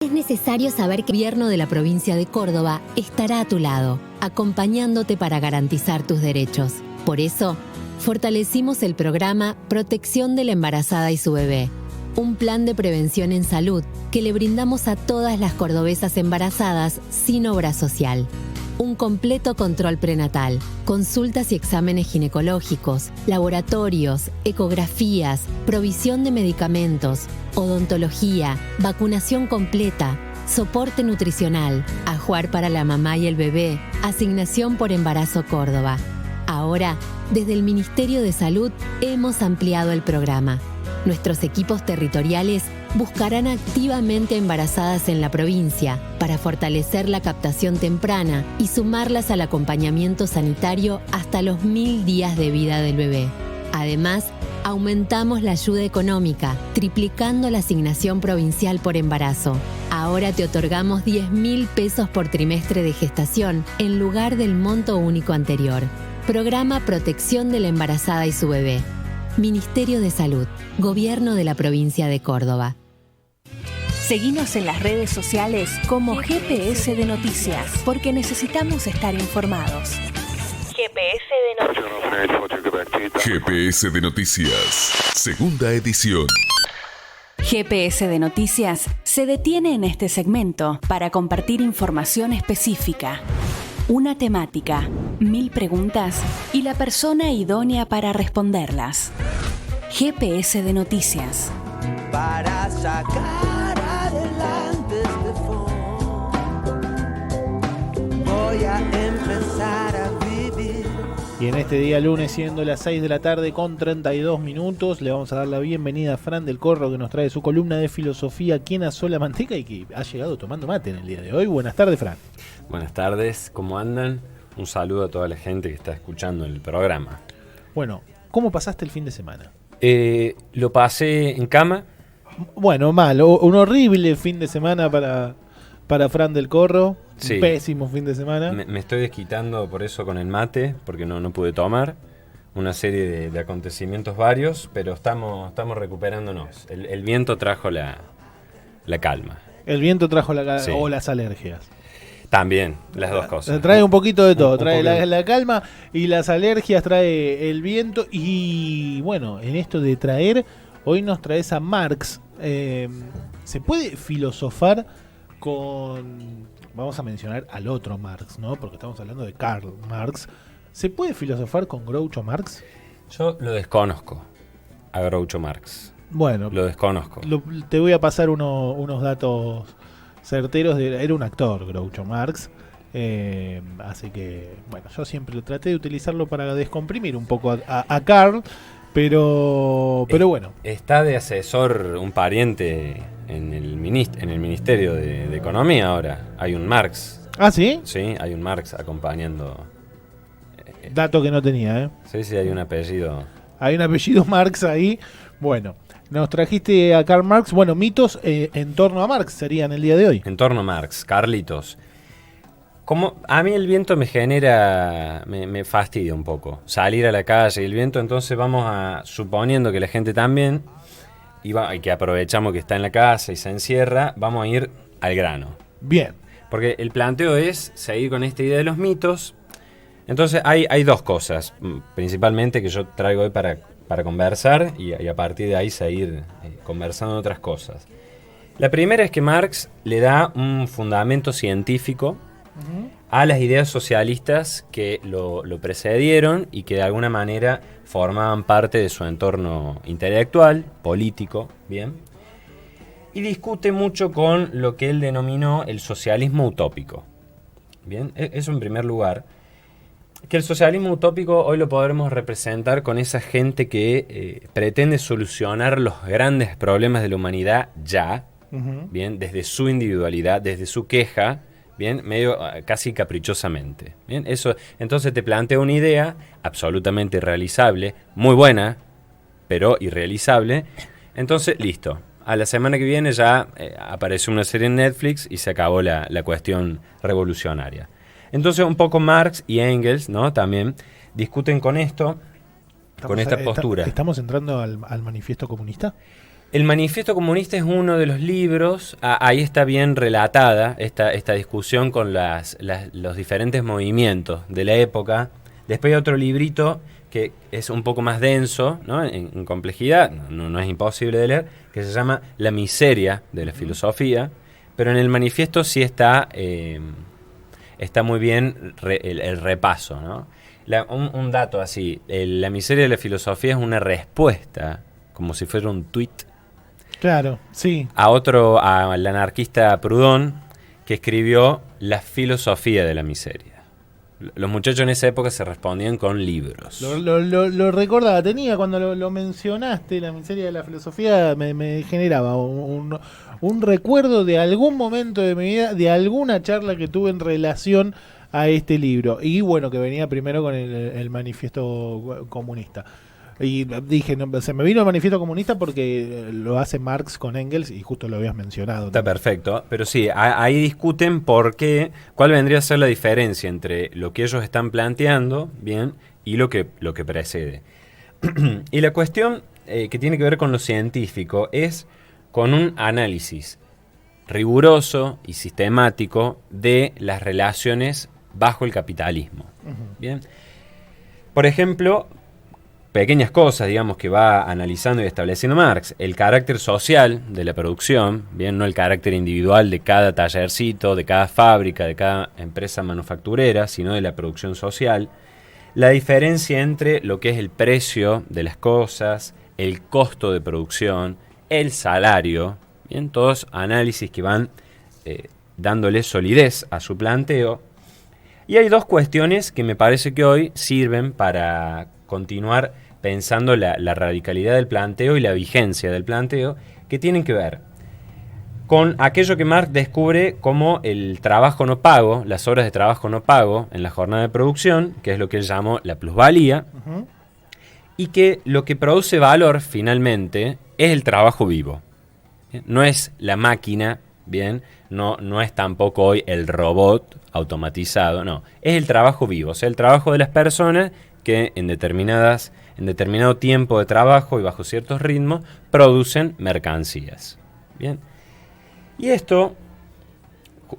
Es necesario saber que el gobierno de la provincia de Córdoba estará a tu lado, acompañándote para garantizar tus derechos. Por eso, fortalecimos el programa Protección de la Embarazada y su bebé, un plan de prevención en salud que le brindamos a todas las cordobesas embarazadas sin obra social. Un completo control prenatal, consultas y exámenes ginecológicos, laboratorios, ecografías, provisión de medicamentos, odontología, vacunación completa, soporte nutricional, ajuar para la mamá y el bebé, asignación por embarazo Córdoba. Ahora, desde el Ministerio de Salud hemos ampliado el programa. Nuestros equipos territoriales buscarán activamente embarazadas en la provincia para fortalecer la captación temprana y sumarlas al acompañamiento sanitario hasta los 1000 días de vida del bebé. Además, aumentamos la ayuda económica, triplicando la asignación provincial por embarazo. Ahora te otorgamos 10.000 pesos por trimestre de gestación en lugar del monto único anterior. Programa Protección de la Embarazada y su bebé. Ministerio de Salud, Gobierno de la Provincia de Córdoba. Seguinos en las redes sociales como GPS de Noticias, porque necesitamos estar informados. GPS de Noticias. GPS de Noticias, segunda edición. GPS de Noticias se detiene en este segmento para compartir información específica. Una temática, 1000 preguntas y la persona idónea para responderlas. GPS de Noticias. Para sacar adelante este fondo, voy a empezar a vivir. Y en este día lunes, siendo las 6 de la tarde con 32 minutos, le vamos a dar la bienvenida a Fran del Corro, que nos trae su columna de filosofía ¿Quién asó la manteca? Y que ha llegado tomando mate en el día de hoy. Buenas tardes, Fran. Buenas tardes, ¿cómo andan? Un saludo a toda la gente que está escuchando el programa. Bueno, ¿cómo pasaste el fin de semana? Lo pasé en cama. Bueno, mal, un horrible fin de semana para Fran del Corro. Sí. Un pésimo fin de semana. Me estoy desquitando por eso con el mate, porque no pude tomar. Una serie de acontecimientos varios, pero estamos recuperándonos. El viento trajo la calma. El viento trajo Sí. o las alergias. También, las dos cosas. Trae un poquito de todo, trae poco la calma y las alergias, trae el viento. Y bueno, en esto de traer, hoy nos traes a Marx. ¿Se puede filosofar con... Vamos a mencionar al otro Marx, ¿no? Porque estamos hablando de Karl Marx. ¿Se puede filosofar con Groucho Marx? Yo lo desconozco, a Groucho Marx. Bueno, Lo desconozco. te voy a pasar unos datos certeros. Era un actor, Groucho Marx. Así que, bueno, yo siempre traté de utilizarlo para descomprimir un poco a Karl. Pero bueno. Está de asesor un pariente en el Ministerio de Economía ahora. Hay un Marx. ¿Ah, sí? Sí, hay un Marx acompañando. Dato que no tenía, ¿eh? Sí, hay un apellido. Hay un apellido Marx ahí. Bueno, nos trajiste a Karl Marx. Bueno, mitos en torno a Marx serían el día de hoy. En torno a Marx, Carlitos. Como a mí el viento me genera, me fastidia un poco. Salir a la calle y el viento, entonces suponiendo que la gente también, y que aprovechamos que está en la casa y se encierra, vamos a ir al grano. Bien. Porque el planteo es seguir con esta idea de los mitos. Entonces hay dos cosas, principalmente, que yo traigo hoy para conversar y a partir de ahí seguir conversando de otras cosas. La primera es que Marx le da un fundamento científico a las ideas socialistas que lo precedieron y que de alguna manera formaban parte de su entorno intelectual, político, ¿bien? Y discute mucho con lo que él denominó el socialismo utópico. Bien, eso en primer lugar. Que el socialismo utópico hoy lo podremos representar con esa gente que pretende solucionar los grandes problemas de la humanidad ya, bien, desde su individualidad, desde su queja, bien, medio casi caprichosamente. Bien, eso entonces te plantea una idea absolutamente irrealizable, muy buena, pero irrealizable. Entonces, listo. A la semana que viene ya apareció una serie en Netflix y se acabó la cuestión revolucionaria. Entonces un poco Marx y Engels, ¿no? También discuten con esto, con esta postura. ¿Estamos entrando al manifiesto comunista? El Manifiesto Comunista es uno de los libros, ahí está bien relatada esta discusión con los diferentes movimientos de la época. Después hay otro librito que es un poco más denso, ¿no? en complejidad, no es imposible de leer, que se llama La miseria de la filosofía, pero en el manifiesto sí está muy bien el repaso, ¿no? Un dato así, La miseria de la filosofía es una respuesta, como si fuera un tuit, Claro, sí. al anarquista Proudhon, que escribió La filosofía de la miseria. Los muchachos en esa época se respondían con libros. Lo recordaba, tenía cuando lo mencionaste, la miseria de la filosofía, me generaba un recuerdo de algún momento de mi vida, de alguna charla que tuve en relación a este libro. Y bueno, que venía primero con el manifiesto comunista. Y dije, no, se me vino el manifiesto comunista porque lo hace Marx con Engels y justo lo habías mencionado. Está perfecto, pero sí, ahí discuten cuál vendría a ser la diferencia entre lo que ellos están planteando, bien, y lo que precede. Y la cuestión que tiene que ver con lo científico es con un análisis riguroso y sistemático de las relaciones bajo el capitalismo. Bien. Por ejemplo, pequeñas cosas, digamos, que va analizando y estableciendo Marx. El carácter social de la producción, bien, no el carácter individual de cada tallercito, de cada fábrica, de cada empresa manufacturera, sino de la producción social. La diferencia entre lo que es el precio de las cosas, el costo de producción, el salario, bien, todos análisis que van dándole solidez a su planteo. Y hay dos cuestiones que me parece que hoy sirven para continuar pensando la radicalidad del planteo y la vigencia del planteo, que tienen que ver con aquello que Marx descubre como el trabajo no pago, las horas de trabajo no pago en la jornada de producción, que es lo que él llamó la plusvalía, y que lo que produce valor finalmente es el trabajo vivo. No es la máquina, bien, no es tampoco hoy el robot automatizado, no, es el trabajo vivo, o sea, el trabajo de las personas que en determinado tiempo de trabajo y bajo ciertos ritmos producen mercancías. Bien. Y esto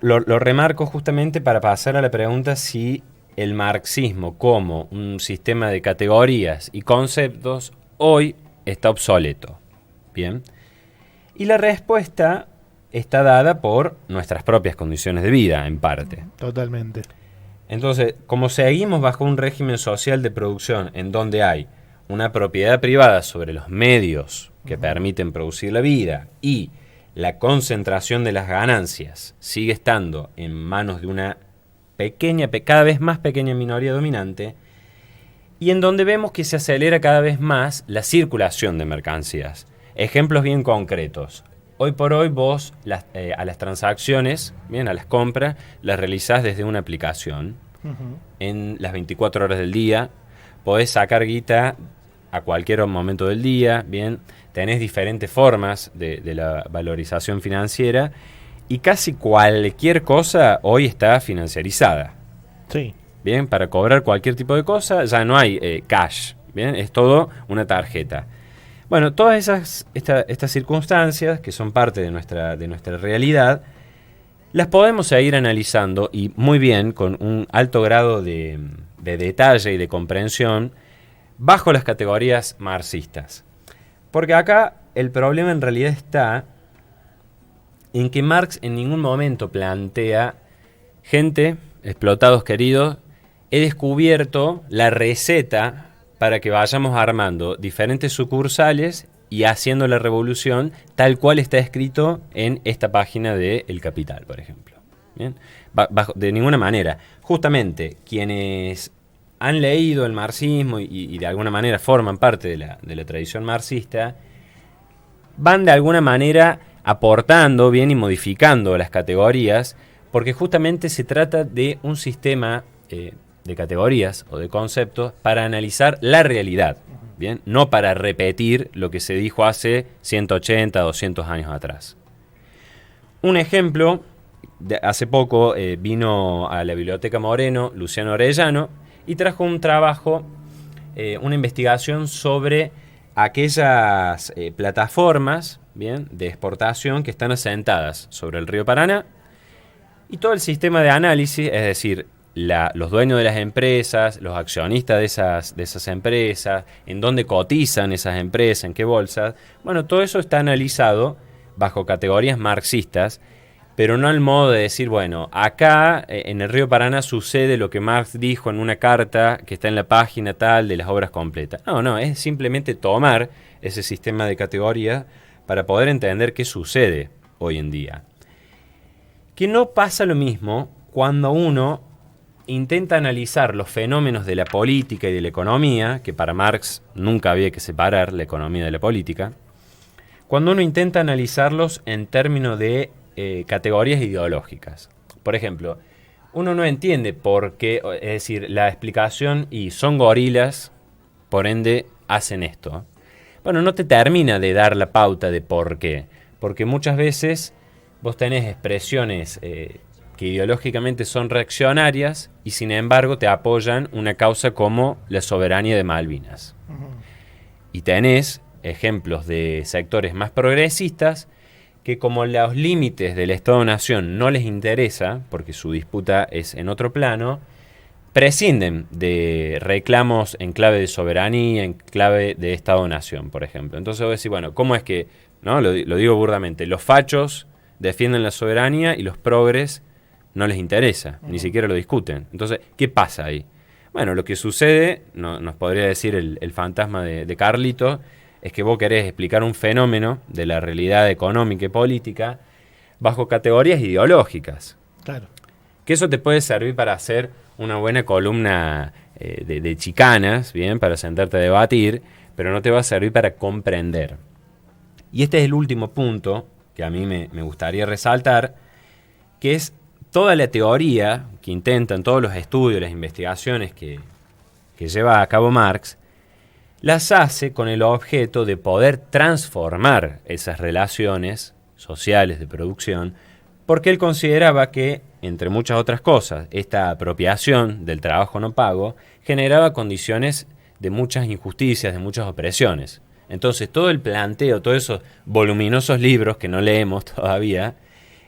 lo remarco justamente para pasar a la pregunta si el marxismo como un sistema de categorías y conceptos hoy está obsoleto. Bien. Y la respuesta está dada por nuestras propias condiciones de vida, en parte. Totalmente. Entonces, como seguimos bajo un régimen social de producción en donde hay una propiedad privada sobre los medios que permiten producir la vida y la concentración de las ganancias sigue estando en manos de una cada vez más pequeña minoría dominante, y en donde vemos que se acelera cada vez más la circulación de mercancías. Ejemplos bien concretos. Hoy por hoy vos a las transacciones, bien, a las compras, las realizás desde una aplicación. En las 24 horas del día. Podés sacar guita a cualquier momento del día. Bien, tenés diferentes formas de la valorización financiera. Y casi cualquier cosa hoy está financiarizada. Sí. Bien, para cobrar cualquier tipo de cosa ya no hay cash. Bien, es todo una tarjeta. Bueno, todas estas circunstancias que son parte de nuestra realidad, las podemos seguir analizando y muy bien, con un alto grado de detalle y de comprensión, bajo las categorías marxistas. Porque acá el problema en realidad está en que Marx en ningún momento plantea: gente, explotados queridos, he descubierto la receta para que vayamos armando diferentes sucursales y haciendo la revolución tal cual está escrito en esta página de El Capital, por ejemplo. ¿Bien? De ninguna manera. Justamente quienes han leído el marxismo y de alguna manera forman parte de la tradición marxista, van de alguna manera aportando bien y modificando las categorías, porque justamente se trata de un sistema de categorías o de conceptos para analizar la realidad, ¿bien? No para repetir lo que se dijo hace 180, 200 años atrás. Un ejemplo, hace poco vino a la Biblioteca Moreno Luciano Orellano y trajo un trabajo, una investigación sobre aquellas plataformas, bien, de exportación que están asentadas sobre el río Paraná, y todo el sistema de análisis, es decir, los dueños de las empresas, los accionistas de esas empresas, en dónde cotizan esas empresas, en qué bolsas, bueno, todo eso está analizado bajo categorías marxistas, pero no al modo de decir, bueno, acá en el río Paraná sucede lo que Marx dijo en una carta que está en la página tal de las obras completas. No, es simplemente tomar ese sistema de categorías para poder entender qué sucede hoy en día. Que no pasa lo mismo cuando uno intenta analizar los fenómenos de la política y de la economía, que para Marx nunca había que separar la economía de la política, cuando uno intenta analizarlos en términos de categorías ideológicas. Por ejemplo, uno no entiende por qué, es decir, la explicación y son gorilas, por ende hacen esto. Bueno, no te termina de dar la pauta de por qué, porque muchas veces vos tenés expresiones que ideológicamente son reaccionarias y sin embargo te apoyan una causa como la soberanía de Malvinas. Y tenés ejemplos de sectores más progresistas que como los límites del Estado-Nación no les interesa, porque su disputa es en otro plano, prescinden de reclamos en clave de soberanía, en clave de Estado-Nación, por ejemplo. Entonces vos decís, bueno, ¿cómo es que, no, lo digo burdamente, los fachos defienden la soberanía y los progres no les interesa, ni siquiera lo discuten? Entonces, ¿qué pasa ahí? Bueno, lo que sucede, nos podría decir el fantasma de Carlito, es que vos querés explicar un fenómeno de la realidad económica y política bajo categorías ideológicas. Claro. Que eso te puede servir para hacer una buena columna de chicanas, bien, para sentarte a debatir, pero no te va a servir para comprender. Y este es el último punto que a mí me gustaría resaltar, que es toda la teoría que intentan, todos los estudios, las investigaciones que lleva a cabo Marx, las hace con el objeto de poder transformar esas relaciones sociales de producción, porque él consideraba que, entre muchas otras cosas, esta apropiación del trabajo no pago generaba condiciones de muchas injusticias, de muchas opresiones. Entonces todo el planteo, todos esos voluminosos libros que no leemos todavía,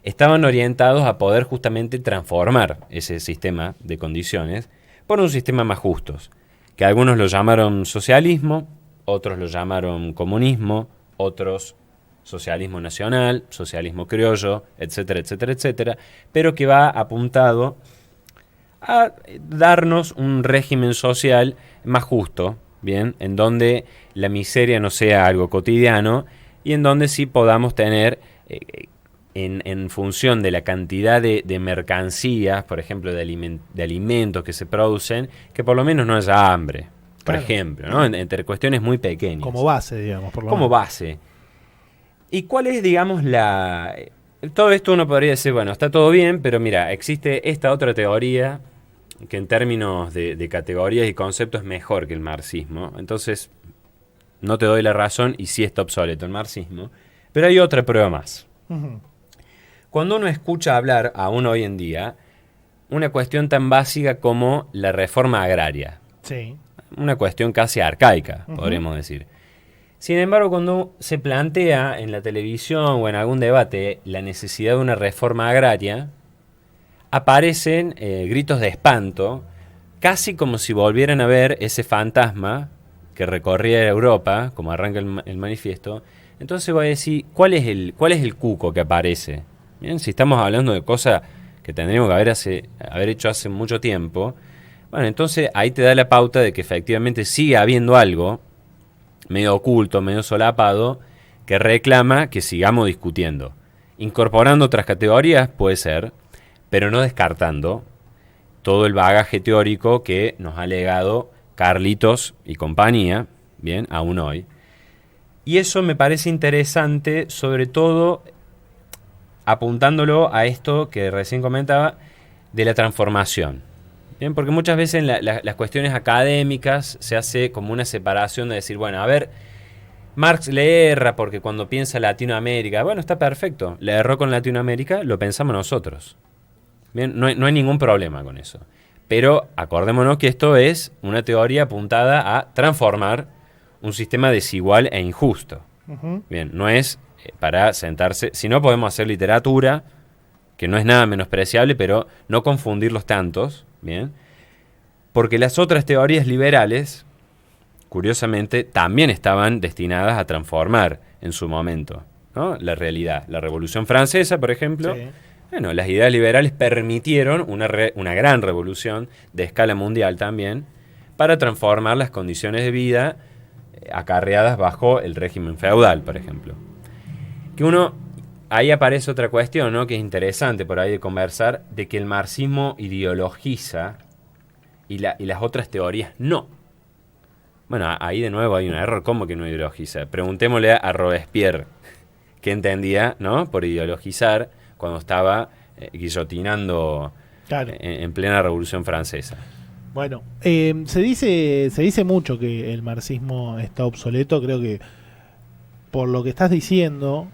estaban orientados a poder justamente transformar ese sistema de condiciones por un sistema más justo, que algunos lo llamaron socialismo, otros lo llamaron comunismo, otros socialismo nacional, socialismo criollo, etcétera, etcétera, etcétera, pero que va apuntado a darnos un régimen social más justo, bien, en donde la miseria no sea algo cotidiano y en donde sí podamos tener, en función de la cantidad de mercancías, por ejemplo, de alimentos que se producen, que por lo menos no haya hambre, por ejemplo, ¿no? Entre cuestiones muy pequeñas. Como base, digamos. Por lo como menos. base. ¿Y cuál es, digamos, todo esto uno podría decir, bueno, está todo bien, pero mira, existe esta otra teoría que en términos de categorías y conceptos es mejor que el marxismo. Entonces, no te doy la razón y sí está obsoleto el marxismo. Pero hay otra prueba más. Ujú. Cuando uno escucha hablar, aún hoy en día, una cuestión tan básica como la reforma agraria, Sí. una cuestión casi arcaica, podríamos decir. Sin embargo, cuando se plantea en la televisión o en algún debate la necesidad de una reforma agraria, aparecen gritos de espanto, casi como si volvieran a ver ese fantasma que recorría Europa, como arranca el manifiesto. Entonces voy a decir, ¿cuál es el cuco que aparece? Bien, si estamos hablando de cosas que tendríamos que haber hecho hace mucho tiempo, bueno, entonces ahí te da la pauta de que efectivamente sigue habiendo algo medio oculto, medio solapado, que reclama que sigamos discutiendo. Incorporando otras categorías, puede ser, pero no descartando todo el bagaje teórico que nos ha legado Carlitos y compañía, bien, aún hoy. Y eso me parece interesante, sobre todo apuntándolo a esto que recién comentaba, de la transformación. Bien, porque muchas veces en las cuestiones académicas se hace como una separación de decir, bueno, a ver, Marx le erra porque cuando piensa Latinoamérica, bueno, está perfecto, le erró con Latinoamérica, lo pensamos nosotros. Bien, no hay ningún problema con eso. Pero acordémonos que esto es una teoría apuntada a transformar un sistema desigual e injusto. Ujú. Bien, no es para sentarse. Si no, podemos hacer literatura, que no es nada menospreciable, pero no confundirlos tantos, ¿bien? Porque las otras teorías liberales, curiosamente, también estaban destinadas a transformar en su momento, ¿no?, la realidad. La Revolución Francesa, por ejemplo, Sí. bueno, las ideas liberales permitieron una gran revolución de escala mundial también para transformar las condiciones de vida acarreadas bajo el régimen feudal, por ejemplo. Ahí aparece otra cuestión, ¿no?, que es interesante por ahí de conversar, de que el marxismo ideologiza y las otras teorías no. Bueno, ahí de nuevo hay un error. ¿Cómo que no ideologiza? Preguntémosle a Robespierre qué entendía, ¿no?, por ideologizar cuando estaba guillotinando Claro. en plena Revolución Francesa. Bueno, se dice mucho que el marxismo está obsoleto. Creo que por lo que estás diciendo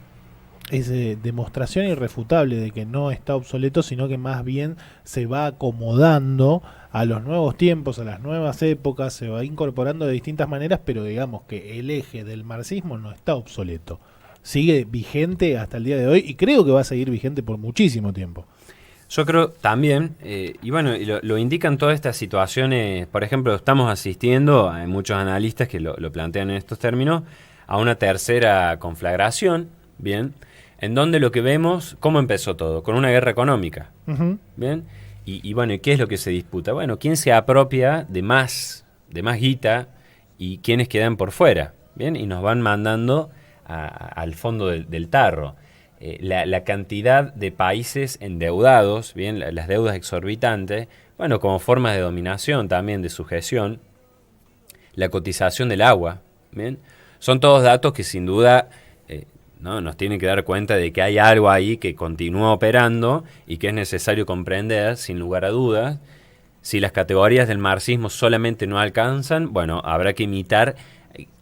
es demostración irrefutable de que no está obsoleto, sino que más bien se va acomodando a los nuevos tiempos, a las nuevas épocas, se va incorporando de distintas maneras, pero digamos que el eje del marxismo no está obsoleto. Sigue vigente hasta el día de hoy y creo que va a seguir vigente por muchísimo tiempo. Yo creo también, y bueno, y lo indican todas estas situaciones. Por ejemplo, estamos asistiendo, hay muchos analistas que lo plantean en estos términos, a una tercera conflagración, ¿bien?, en donde lo que vemos, ¿cómo empezó todo? Con una guerra económica, Ujú. ¿bien? Y bueno, ¿y qué es lo que se disputa? Bueno, ¿quién se apropia de más guita y quiénes quedan por fuera? ¿Bien? Y nos van mandando al fondo del tarro. La cantidad de países endeudados, ¿bien?, las deudas exorbitantes, bueno, como formas de dominación también, de sujeción, la cotización del agua, ¿bien? Son todos datos que sin duda ¿no?, nos tienen que dar cuenta de que hay algo ahí que continúa operando y que es necesario comprender, sin lugar a dudas. Si las categorías del marxismo solamente no alcanzan, bueno, habrá que imitar,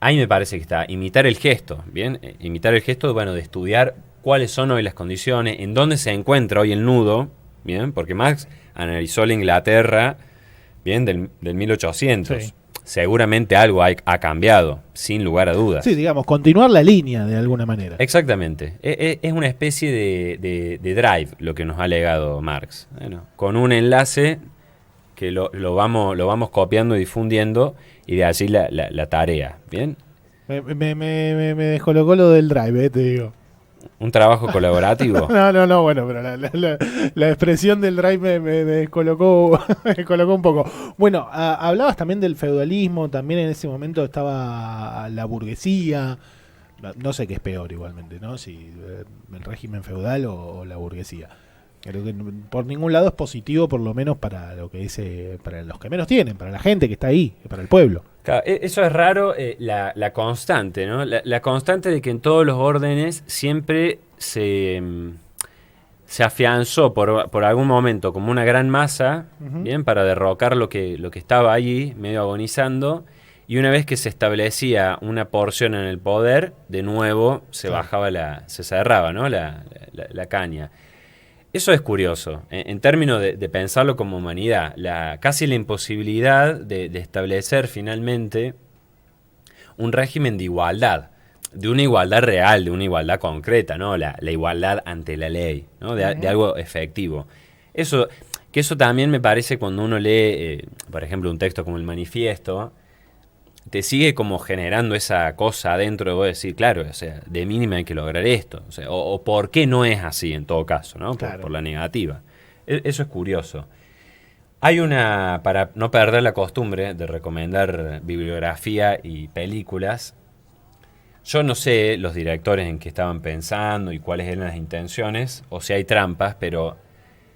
ahí me parece que está, imitar el gesto, ¿bien? Imitar el gesto, bueno, de estudiar cuáles son hoy las condiciones, en dónde se encuentra hoy el nudo, ¿bien? Porque Marx analizó la Inglaterra, ¿bien?, del 1800. Sí. Seguramente algo ha cambiado, sin lugar a dudas. Sí, digamos, continuar la línea de alguna manera. Exactamente. Es una especie de drive lo que nos ha legado Marx. Bueno, con un enlace que lo vamos copiando y difundiendo, y de allí la tarea. ¿Bien? Me descolocó lo del drive, te digo. Un trabajo colaborativo. No, bueno, pero la expresión del drive me descolocó, me descolocó un poco. Bueno, hablabas también del feudalismo, también en ese momento estaba la burguesía. No sé qué es peor igualmente, ¿no? Si el régimen feudal o la burguesía. Creo que por ningún lado es positivo, por lo menos para lo que dice, para los que menos tienen, para la gente que está ahí, para el pueblo. Claro, eso es raro, la constante, ¿no? La constante de que en todos los órdenes siempre se afianzó por algún momento como una gran masa, Ujú. bien, para derrocar lo que estaba allí, medio agonizando, y una vez que se establecía una porción en el poder, de nuevo se Claro. bajaba se cerraba, ¿no?, la caña. Eso es curioso, en términos de pensarlo como humanidad, casi la imposibilidad de establecer finalmente un régimen de igualdad, de una igualdad real, de una igualdad concreta, ¿no? La igualdad ante la ley, ¿no?, de algo efectivo. Eso también me parece, cuando uno lee, por ejemplo, un texto como el Manifiesto, te sigue como generando esa cosa adentro de vos, decir, claro, o sea, de mínima hay que lograr esto, o sea, o por qué no es así en todo caso, ¿no? Claro. Por la negativa. Eso es curioso. Hay para no perder la costumbre de recomendar bibliografía y películas. Yo no sé los directores en qué estaban pensando y cuáles eran las intenciones, o si hay trampas, pero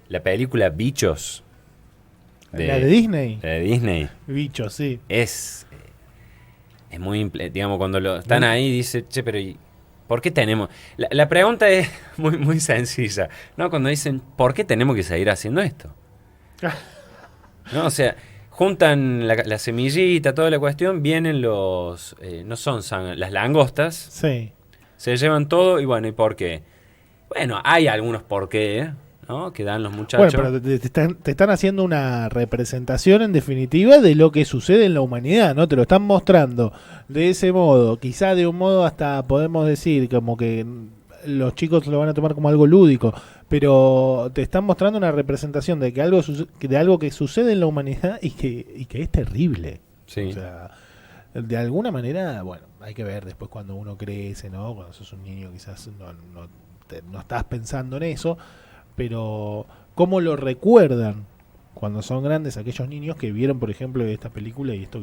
la película Bichos ¿La de Disney? la de Disney Bichos, sí. es muy, digamos, cuando están ahí, dice, che, pero ¿por qué tenemos? La pregunta es muy, muy sencilla, ¿no? Cuando dicen, ¿por qué tenemos que seguir haciendo esto? ¿No? O sea, juntan la semillita, toda la cuestión, vienen no son las langostas, Sí. se llevan todo, y bueno, ¿y por qué? Bueno, hay algunos por qué, ¿no?, que dan los muchachos. Bueno, pero te están haciendo una representación en definitiva de lo que sucede en la humanidad, ¿no? Te lo están mostrando de ese modo, quizá de un modo hasta podemos decir como que los chicos lo van a tomar como algo lúdico, pero te están mostrando una representación de que de algo que sucede en la humanidad y que es terrible. Sí. O sea, de alguna manera, bueno, hay que ver después cuando uno crece, ¿no? Cuando sos un niño quizás no estás pensando en eso, pero cómo lo recuerdan cuando son grandes aquellos niños que vieron, por ejemplo, esta película y esto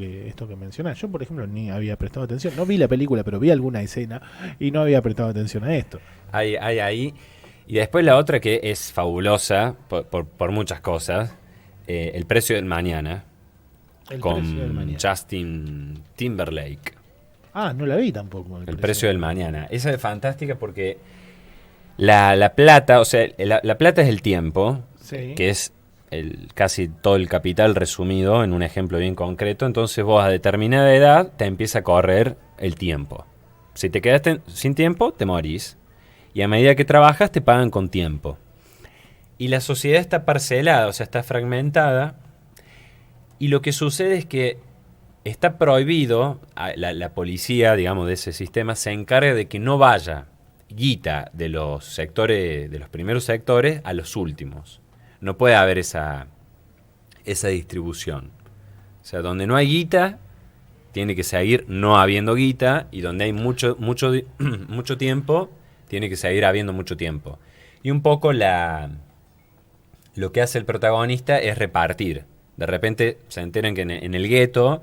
que mencionás. Yo, por ejemplo, ni había prestado atención. No vi la película, pero vi alguna escena y no había prestado atención a esto. Hay ahí. Y después la otra que es fabulosa por muchas cosas, El precio del mañana, con Justin Timberlake. Ah, no la vi tampoco. El precio del mañana. Esa es fantástica porque la plata, o sea, la plata es el tiempo, Sí. que es casi todo el capital resumido en un ejemplo bien concreto. Entonces vos a determinada edad te empieza a correr el tiempo. Si te quedaste sin tiempo, te morís. Y a medida que trabajas, te pagan con tiempo. Y la sociedad está parcelada, o sea, está fragmentada. Y lo que sucede es que está prohibido, la policía, digamos, de ese sistema, se encarga de que no vaya guita de los sectores, de los primeros sectores, a los últimos. No puede haber esa distribución. O sea, donde no hay guita, tiene que seguir no habiendo guita, y donde hay mucho tiempo, tiene que seguir habiendo mucho tiempo. Y un poco lo que hace el protagonista es repartir. De repente se enteran que en el gueto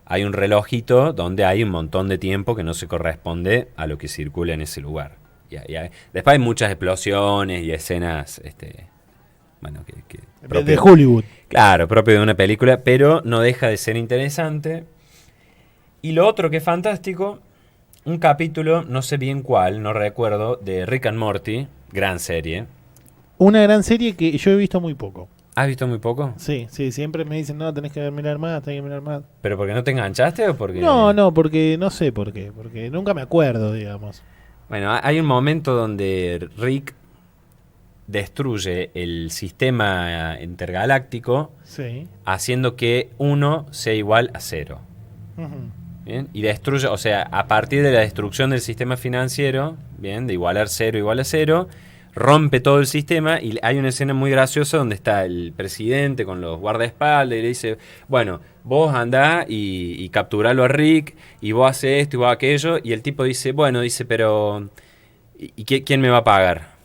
hay un relojito donde hay un montón de tiempo que no se corresponde a lo que circula en ese lugar. Después hay muchas explosiones y escenas... bueno, de Hollywood. Claro, propio de una película, pero no deja de ser interesante. Y lo otro que es fantástico, un capítulo, no sé bien cuál, no recuerdo, de Rick and Morty, gran serie. Una gran serie que yo he visto muy poco. ¿Has visto muy poco? Sí, siempre me dicen, no, tenés que mirar más, tenés que mirar más. ¿Pero porque no te enganchaste o porque...? No, porque no sé por qué, porque nunca me acuerdo, digamos. Bueno, hay un momento donde Rick destruye el sistema intergaláctico, Sí. haciendo que 1 sea igual a 0. Ujú. ¿Bien? Y destruye, o sea, a partir de la destrucción del sistema financiero, bien, de igualar 0 igual a 0, rompe todo el sistema. Y hay una escena muy graciosa donde está el presidente con los guardaespaldas y le dice, bueno, vos andá y capturalo a Rick, y vos haces esto y vos aquello. Y el tipo dice, bueno, pero ¿y quién me va a pagar?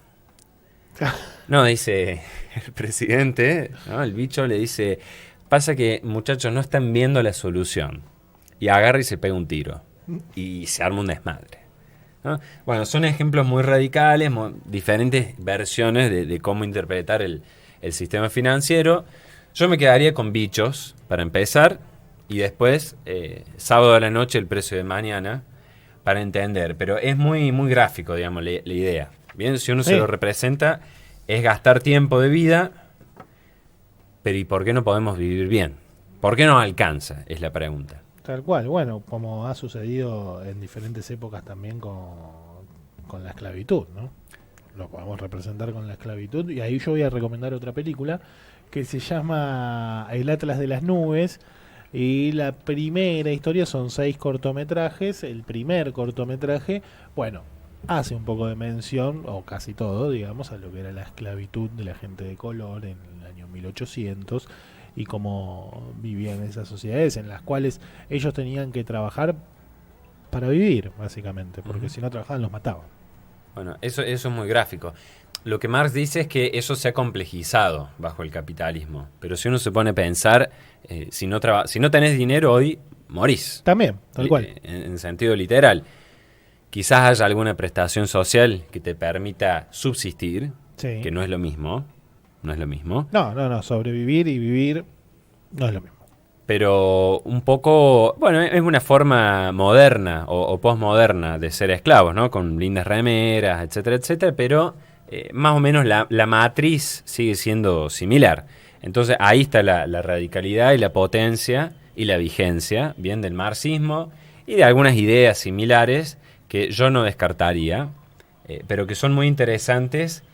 No, dice el presidente, ¿no? El bicho le dice, pasa que muchachos no están viendo la solución. Y agarra y se pega un tiro. Y se arma un desmadre, ¿no? Bueno, son ejemplos muy radicales, diferentes versiones de cómo interpretar el sistema financiero. Yo me quedaría con bichos, para empezar, y después, sábado a la noche, el precio de mañana, para entender. Pero es muy, muy gráfico, digamos, la idea. Bien, si uno se lo representa, es gastar tiempo de vida, pero ¿y por qué no podemos vivir bien? ¿Por qué no alcanza? Es la pregunta. Tal cual, bueno, como ha sucedido en diferentes épocas también con la esclavitud, ¿no? Lo podemos representar con la esclavitud, y ahí yo voy a recomendar otra película que se llama El Atlas de las Nubes, y la primera historia son 6 cortometrajes. El primer cortometraje, bueno, hace un poco de mención, o casi todo, digamos, a lo que era la esclavitud de la gente de color en el año 1800 y cómo vivían esas sociedades en las cuales ellos tenían que trabajar para vivir, básicamente, porque si no trabajaban los mataban. Bueno, eso es muy gráfico. Lo que Marx dice es que eso se ha complejizado bajo el capitalismo, pero si uno se pone a pensar, si no tenés dinero hoy, morís. También, tal cual. En sentido literal. Quizás haya alguna prestación social que te permita subsistir, Sí. que no es lo mismo. No es lo mismo. No, sobrevivir y vivir no es lo mismo. Pero un poco, bueno, es una forma moderna o postmoderna de ser esclavos, ¿no? Con lindas remeras, etcétera, etcétera, pero más o menos la matriz sigue siendo similar. Entonces ahí está la radicalidad y la potencia y la vigencia, bien, del marxismo y de algunas ideas similares que yo no descartaría, pero que son muy interesantes.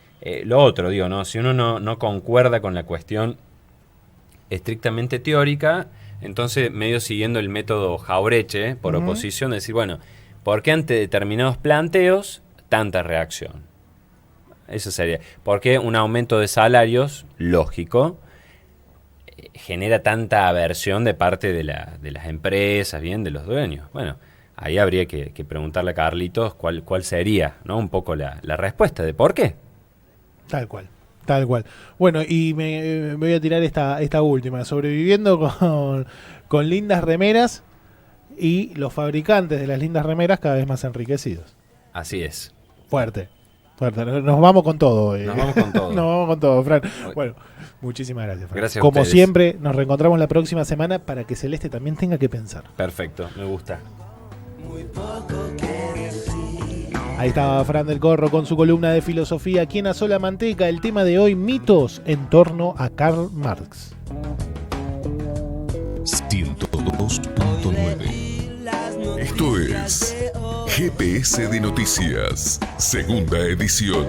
Lo otro, digo, ¿no? Si uno no concuerda con la cuestión estrictamente teórica, entonces medio siguiendo el método Jaureche, por oposición, decir, bueno, ¿por qué ante determinados planteos tanta reacción? Eso sería. ¿Por qué un aumento de salarios, lógico, genera tanta aversión de parte de las empresas, bien, de los dueños? Bueno, ahí habría que preguntarle a Carlitos cuál sería, ¿no? Un poco la respuesta de por qué. Tal cual. Bueno, y me voy a tirar esta última. Sobreviviendo con lindas remeras y los fabricantes de las lindas remeras cada vez más enriquecidos. Así es. Fuerte. Nos vamos con todo. Nos vamos con todo. Nos vamos con todo, Fran. Bueno, muchísimas gracias, Fran. Gracias a Como ustedes. siempre, nos reencontramos la próxima semana para que Celeste también tenga que pensar. Perfecto, me gusta. Ahí estaba Fran del Corro con su columna de filosofía aquí en A Sola Manteca. El tema de hoy, mitos en torno a Karl Marx. 102.9. Esto es GPS de Noticias, segunda edición.